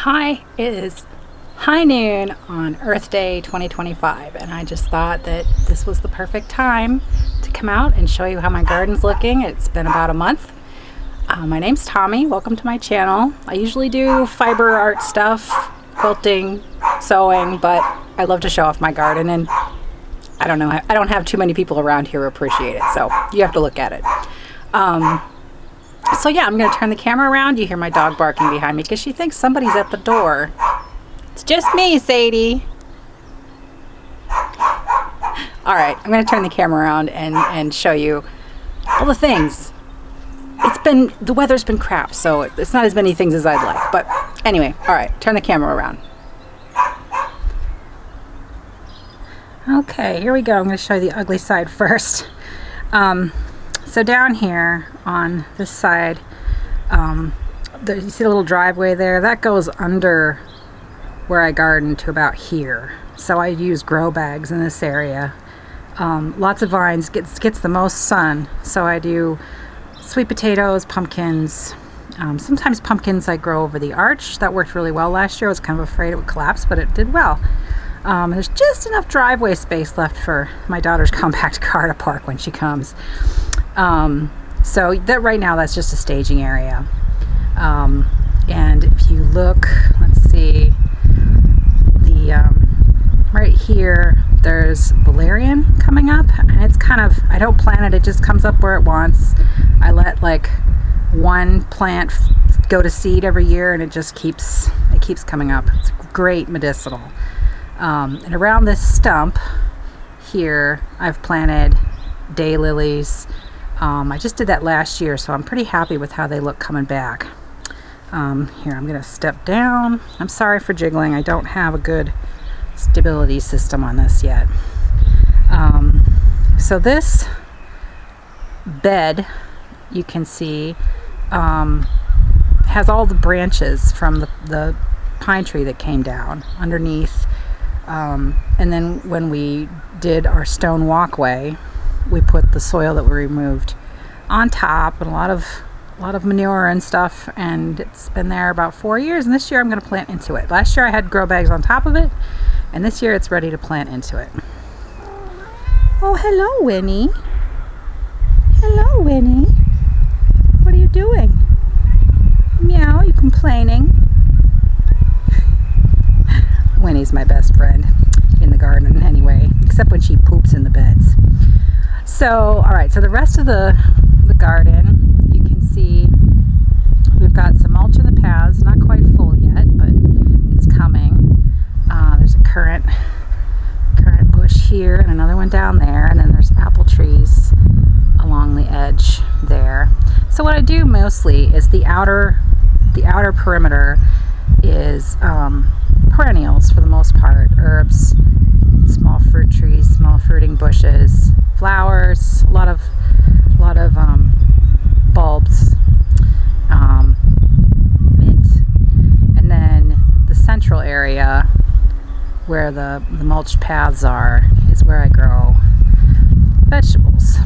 Hi, it is high noon on Earth Day 2025, and I just thought that this was the perfect time to come out and show you how my garden's looking. It's been about a month. My name's Tommy. Welcome to my channel. I usually do fiber art stuff, quilting, sewing, but I love to show off my garden, and I don't have too many people around here who appreciate it, so you have to look at it. So yeah, I'm going to turn the camera around. You hear my dog barking behind me because she thinks somebody's at the door. It's just me, Sadie. All right, I'm going to turn the camera around and show you all the things. The weather's been crap, so it's not as many things as I'd like. But anyway, all right, turn the camera around. Okay, here we go. I'm going to show you the ugly side first. So down here on this side, you see the little driveway there? That goes under where I garden to about here. So I use grow bags in this area. Lots of vines, gets the most sun. So I do sweet potatoes, pumpkins. Sometimes pumpkins I grow over the arch. That worked really well last year. I was kind of afraid it would collapse, but it did well. There's just enough driveway space left for my daughter's compact car to park when she comes. So that right now that's just a staging area. And if you look, let's see, right here there's valerian coming up, and it's kind of, I don't plant it just comes up where it wants. I let like one plant go to seed every year, and it keeps coming up. It's great medicinal. And around this stump here I've planted daylilies. I just did that last year, so I'm pretty happy with how they look coming back. Here, I'm going to step down. I'm sorry for jiggling. I don't have a good stability system on this yet. So this bed, you can see, has all the branches from the pine tree that came down underneath. And then when we did our stone walkway, we put the soil that we removed on top, and a lot of manure and stuff, and it's been there about 4 years, and this year I'm going to plant into it. Last year I had grow bags on top of it, and this year it's ready to plant into it. Oh, hello, Winnie. Hello, Winnie. What are you doing? Meow, you complaining? Winnie's my best friend in the garden anyway, except when she poops in the beds. So, all right, so the rest of the garden, you can see we've got some mulch in the paths, not quite full yet, but it's coming. There's a currant bush here and another one down there, and then there's apple trees along the edge there. So what I do mostly is the outer perimeter is perennials for the most part, herbs, small fruit trees, small fruiting bushes, flowers, a lot of bulbs, mint, and then the central area where the mulched paths are is where I grow vegetables.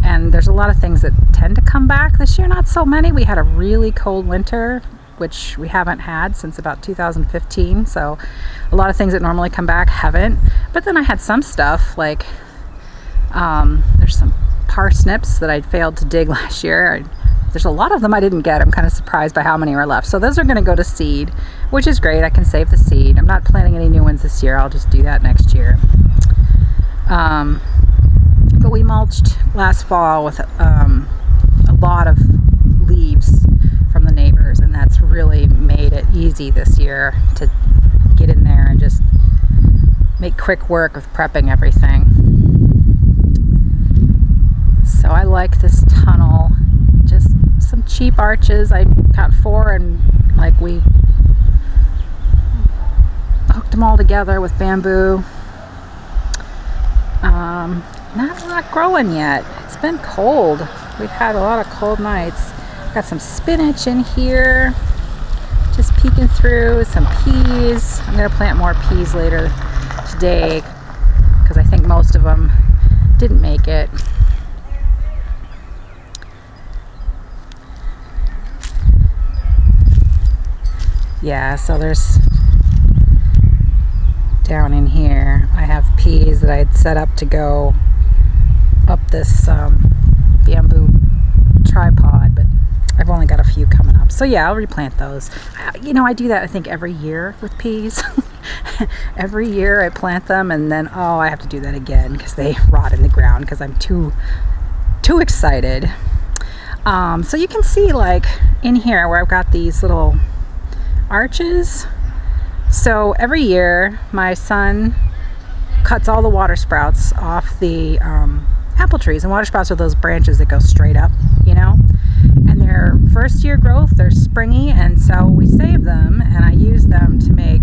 And there's a lot of things that tend to come back this year, not so many. We had a really cold winter, which we haven't had since about 2015, so a lot of things that normally come back haven't. But then I had some stuff like there's some parsnips that I failed to dig last year. There's a lot of them I didn't get. I'm kind of surprised by how many are left. So those are going to go to seed, which is great. I can save the seed. I'm not planting any new ones this year. I'll just do that next year. But we mulched last fall with a lot of leaves from the neighbors, and that's really made it easy this year to get in there and just make quick work of prepping everything. So I like this tunnel. Just some cheap arches. I got 4, and like we hooked them all together with bamboo. Not a lot growing yet. It's been cold. We've had a lot of cold nights. Got some spinach in here, just peeking through, some peas. I'm going to plant more peas later today because I think most of them didn't make it. Yeah, so there's down in here, I have peas that I'd set up to go up this bamboo tripod, but I've only got a few coming up. So yeah, I'll replant those. I do that I think every year with peas. Every year I plant them, and then I have to do that again because they rot in the ground because I'm too excited. So you can see, like, in here where I've got these little arches. So every year my son cuts all the water sprouts off the apple trees, and water sprouts are those branches that go straight up, and their first year growth, they're springy, and so we save them, and I use them to make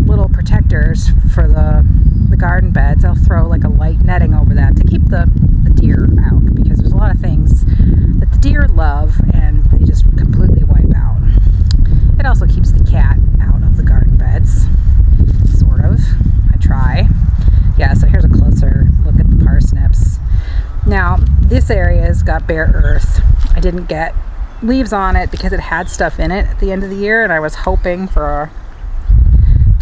little protectors for the garden beds. I'll throw like a light netting over that to keep the deer out, because there's a lot of things that the deer love and they just completely wipe out. It also keeps the cat out of the garden beds, sort of. I try. Yeah, so here's a closer look at the parsnips. Now, this area has got bare earth. I didn't get leaves on it because it had stuff in it at the end of the year, and I was hoping to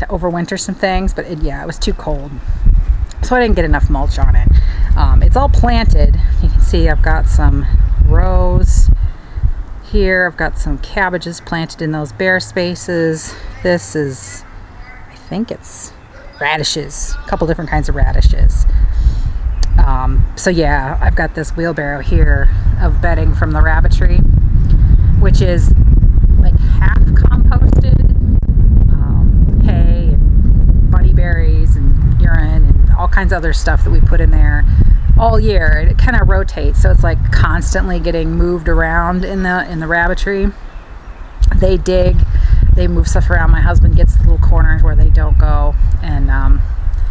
overwinter some things, but it was too cold. So I didn't get enough mulch on it. It's all planted. You can see I've got some rows here. I've got some cabbages planted in those bare spaces. This is, I think it's radishes, a couple different kinds of radishes. So yeah, I've got this wheelbarrow here of bedding from the rabbitry, which is like half composted hay and bunny berries and urine and all kinds of other stuff that we put in there all year. It kind of rotates, so it's like constantly getting moved around in the rabbitry. They dig, they move stuff around. My husband gets the little corners where they don't go, and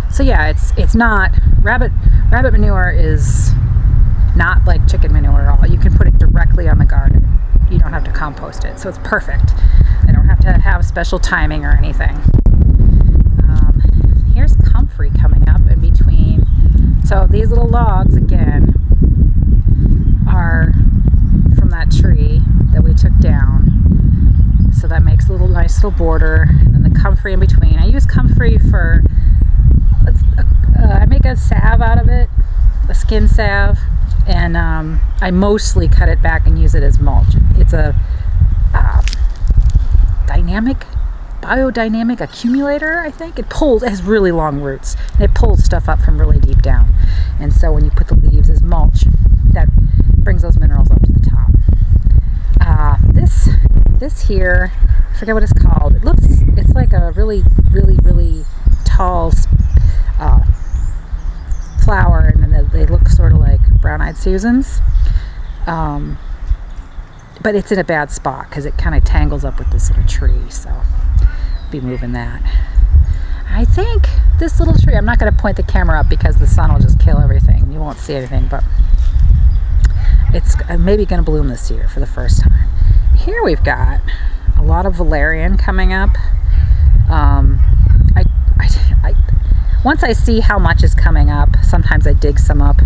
so yeah, it's not rabbit manure is not like chicken manure at all. You can put it directly on the garden. You don't have to compost it, so it's perfect. I don't have to have special timing or anything. Here's comfrey coming up in between. So these little logs again are from that tree that we took down. So that makes a nice little border, and then the comfrey in between. I use comfrey for I make a salve out of it, a skin salve, and I mostly cut it back and use it as mulch. It's a biodynamic accumulator, I think. It has really long roots, and it pulls stuff up from really deep down. And so when you put the leaves as mulch, that brings those minerals up to the top. This here, I forget what it's called. It's like a really, really, really tall flower, and they look sort of like brown-eyed Susans. But it's in a bad spot because it kind of tangles up with this little tree, so I'll be moving that. I think this little tree, I'm not going to point the camera up because the sun will just kill everything. You won't see anything, but it's maybe going to bloom this year for the first time. Here we've got a lot of valerian coming up. Once I see how much is coming up, sometimes I dig some up,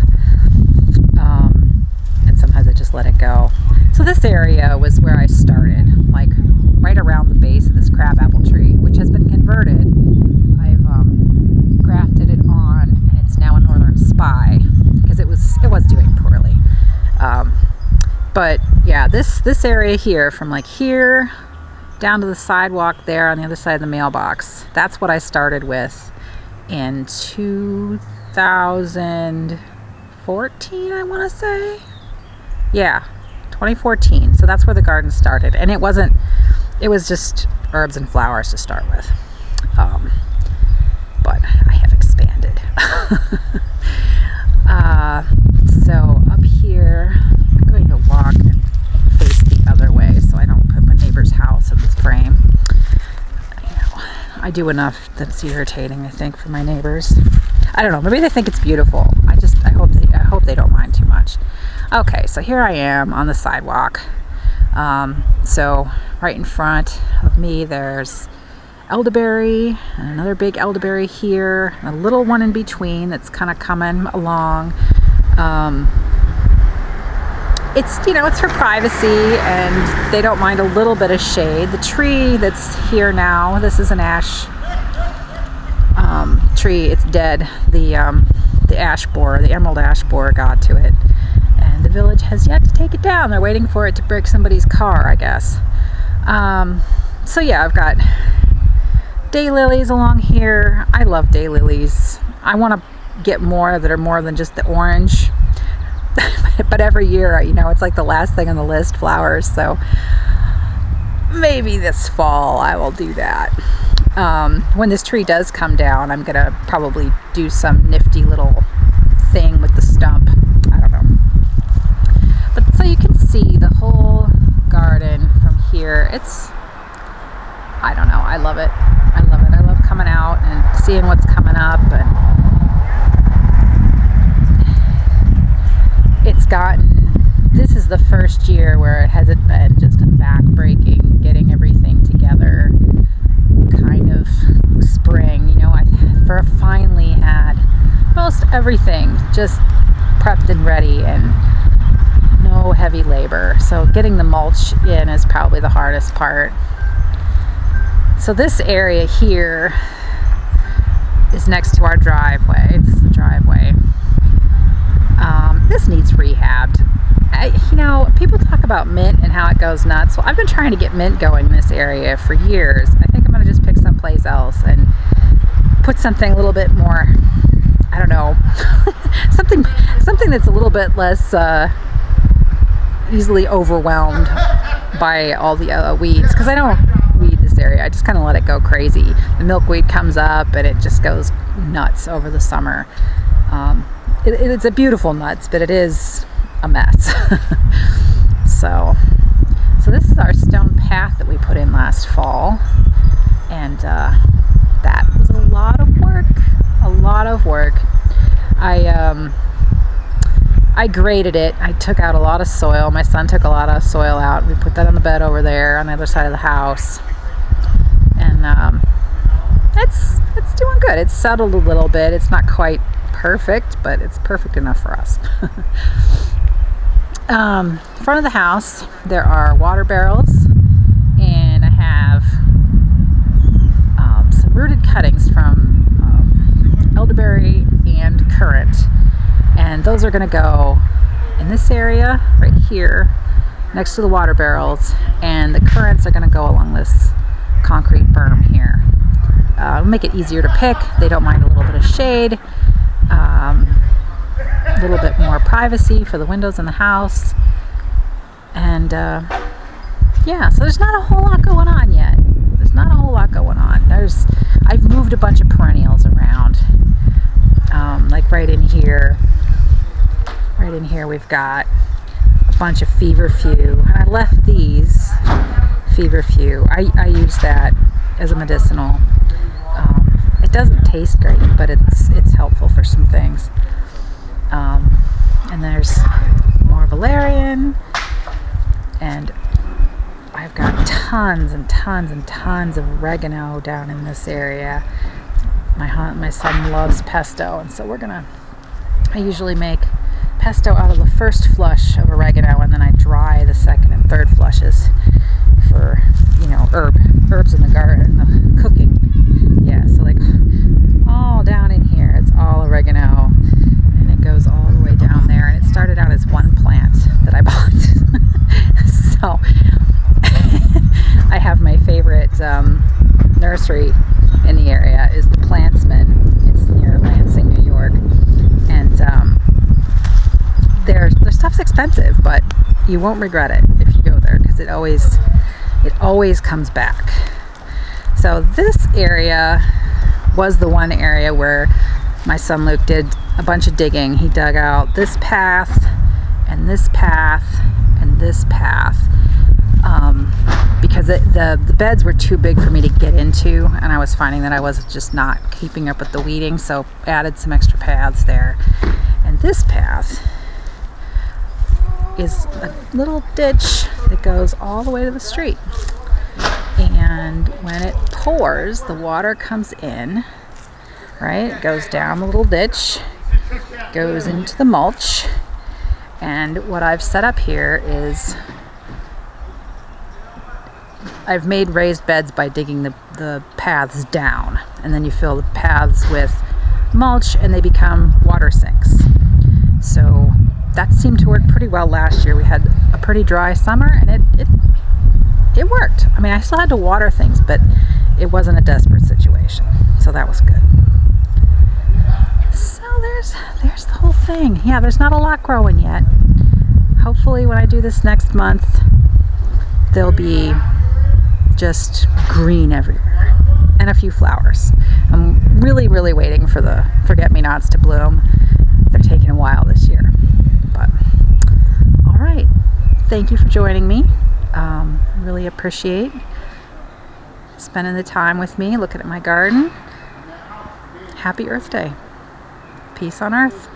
and sometimes I just let it go. So this area was where I started, like right around the base of this crabapple tree, which has been converted. I've grafted it on, and it's now a northern spy because it was doing poorly. But yeah, this area here, from like here down to the sidewalk there on the other side of the mailbox, that's what I started with in 2014, I want to say. Yeah, 2014. So that's where the garden started, and it was just herbs and flowers to start with. But I have expanded. So up here, I'm going to walk and face the other way so I don't put my neighbor's house in this frame. I do enough that's irritating, I think, for my neighbors. I don't know, maybe they think it's beautiful. I hope they don't mind too much. Okay, so here I am on the sidewalk. So right in front of me there's elderberry, and another big elderberry here, and a little one in between that's kind of coming along. it's, you know, it's for privacy, and they don't mind a little bit of shade. The tree that's here now, this is an ash tree. It's dead. The ash borer, the emerald ash borer, got to it, and the village has yet to take it down. They're waiting for it to break somebody's car, I guess. So yeah, I've got daylilies along here. I love daylilies. I want to get more that are more than just the orange. But every year, you know, it's like the last thing on the list, flowers. So maybe this fall I will do that. When this tree does come down, I'm gonna probably do some nifty little thing with the stump. I don't know. But so you can see the whole garden from here. I don't know, I love it. I love it. I love coming out and seeing what's coming up, and this is the first year where it hasn't been just a back-breaking, getting everything together kind of spring. You know, I finally had most everything just prepped and ready, and no heavy labor. So getting the mulch in is probably the hardest part. So this area here is next to our driveway. This is the driveway. This needs rehabbed. You know, people talk about mint and how it goes nuts. Well, I've been trying to get mint going in this area for years. I think I'm going to just pick someplace else and put something a little bit more, I don't know, something that's a little bit less easily overwhelmed by all the weeds, because I don't weed this area. I just kind of let it go crazy. The milkweed comes up and it just goes nuts over the summer. It's a beautiful nuts, but it is a mess. so this is our stone path that we put in last fall, and that was a lot of work. I graded it. I took out a lot of soil. My son took a lot of soil out. We put that on the bed over there on the other side of the house, and it's doing good. It's settled a little bit. It's not quite perfect, but it's perfect enough for us. Front of the house there are water barrels, and I have some rooted cuttings from elderberry and currant, and those are going to go in this area right here next to the water barrels, and the currants are going to go along this concrete berm here. Make it easier to pick. They don't mind a little bit of shade, a little bit more privacy for the windows in the house, and yeah, so there's not a whole lot going on yet. I've moved a bunch of perennials around, like right in here we've got a bunch of feverfew, and I left these feverfew. I use that as a medicinal. It doesn't taste great, but it's helpful for some things. And there's more valerian, and I've got tons and tons and tons of oregano down in this area. My son loves pesto, and so I usually make pesto out of the first flush of oregano, and then I dry the second and third flushes for, you know, herbs in the garden, the cooking. Yeah, so like all down in here, it's all oregano, and it goes all the way down there, and it started out as one plant that I bought. So I have my favorite nursery in the area is the Plantsman. It's near Lansing, New York, and their stuff's expensive, but you won't regret it if you go there, because it always comes back. So this area was the one area where my son Luke did a bunch of digging. He dug out this path and this path and this path, because the beds were too big for me to get into, and I was finding that I was just not keeping up with the weeding, so added some extra paths there. And this path is a little ditch that goes all the way to the street, and when it pours, the water comes in, right? It goes down the little ditch, goes into the mulch, And what I've set up here is I've made raised beds by digging the paths down, and then you fill the paths with mulch and they become water sinks. So that seemed to work pretty well last year. We had a pretty dry summer and it worked. I mean, I still had to water things, but it wasn't a desperate situation. So that was good. So there's the whole thing. Yeah, there's not a lot growing yet. Hopefully when I do this next month, there'll be just green everywhere and a few flowers. I'm really waiting for the forget-me-nots to bloom. They're taking a while this year. But all right, thank you for joining me. Really appreciate spending the time with me looking at my garden. Happy Earth Day. Peace on Earth.